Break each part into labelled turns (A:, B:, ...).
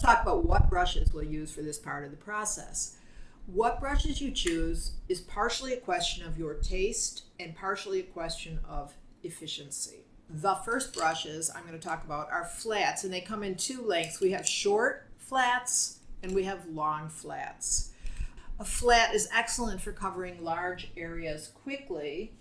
A: talk about what brushes we'll use for this part of the process. What brushes you choose is partially a question of your taste and partially a question of efficiency. The first brushes I'm going to talk about are flats, and they come in two lengths. We have short flats and we have long flats. A flat is excellent for covering large areas quickly.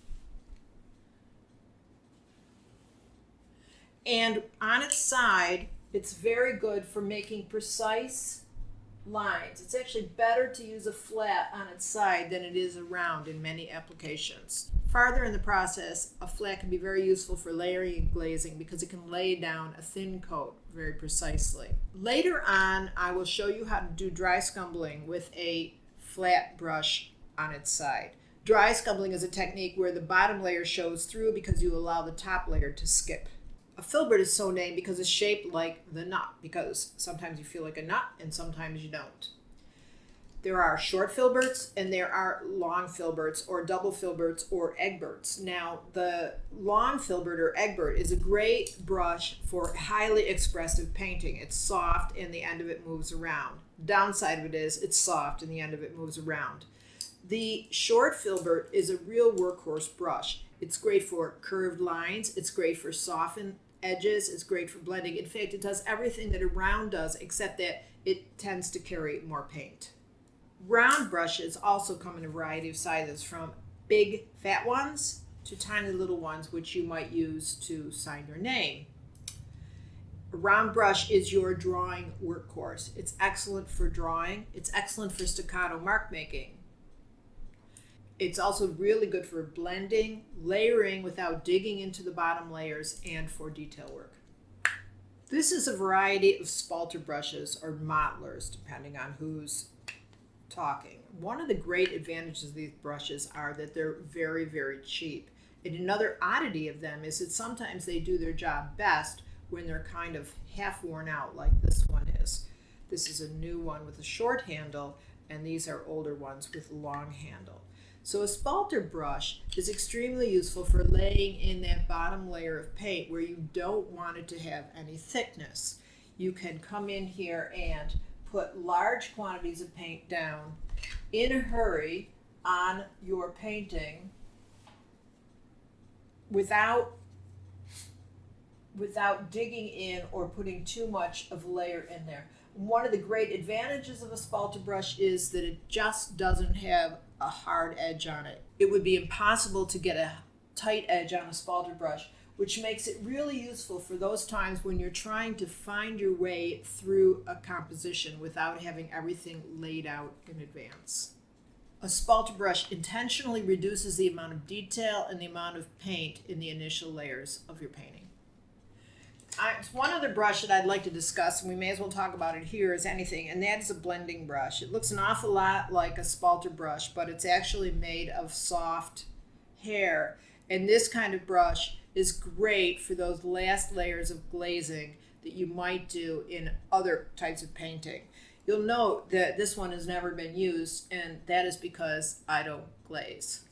A: And on its side, it's very good for making precise lines. It's actually better to use a flat on its side than it is a round in many applications. Farther in the process, a flat can be very useful for layering and glazing because it can lay down a thin coat very precisely. Later on, I will show you how to do dry scumbling with a flat brush on its side. Dry scumbling is a technique where the bottom layer shows through because you allow the top layer to skip. A filbert is so named because it's shaped like the nut, because sometimes you feel like a nut and sometimes you don't. There are short filberts and there are long filberts or double filberts or egberts. Now, the long filbert or egbert is a great brush for highly expressive painting. It's soft and the end of it moves around. Downside of it is it's soft and the end of it moves around. The short filbert is a real workhorse brush. It's great for curved lines, it's great for softened edges, it's great for blending. In fact, it does everything that a round does, except that it tends to carry more paint. Round brushes also come in a variety of sizes, from big fat ones to tiny little ones, which you might use to sign your name. A round brush is your drawing workhorse. It's excellent for drawing, it's excellent for staccato mark making. It's also really good for blending, layering without digging into the bottom layers, and for detail work. This is a variety of spalter brushes or mottlers, depending on who's talking. One of the great advantages of these brushes are that they're very, very cheap. And another oddity of them is that sometimes they do their job best when they're kind of half worn out, like this one is. This is a new one with a short handle, and these are older ones with a long handle. So a spalter brush is extremely useful for laying in that bottom layer of paint where you don't want it to have any thickness. You can come in here and put large quantities of paint down in a hurry on your painting without digging in or putting too much of a layer in there. One of the great advantages of a spalter brush is that it just doesn't have a hard edge on it. It would be impossible to get a tight edge on a spalter brush, which makes it really useful for those times when you're trying to find your way through a composition without having everything laid out in advance. A spalter brush intentionally reduces the amount of detail and the amount of paint in the initial layers of your painting. One other brush that I'd like to discuss, and we may as well talk about it here as anything, and that is a blending brush. It looks an awful lot like a spalter brush, but it's actually made of soft hair. And this kind of brush is great for those last layers of glazing that you might do in other types of painting. You'll note that this one has never been used, and that is because I don't glaze.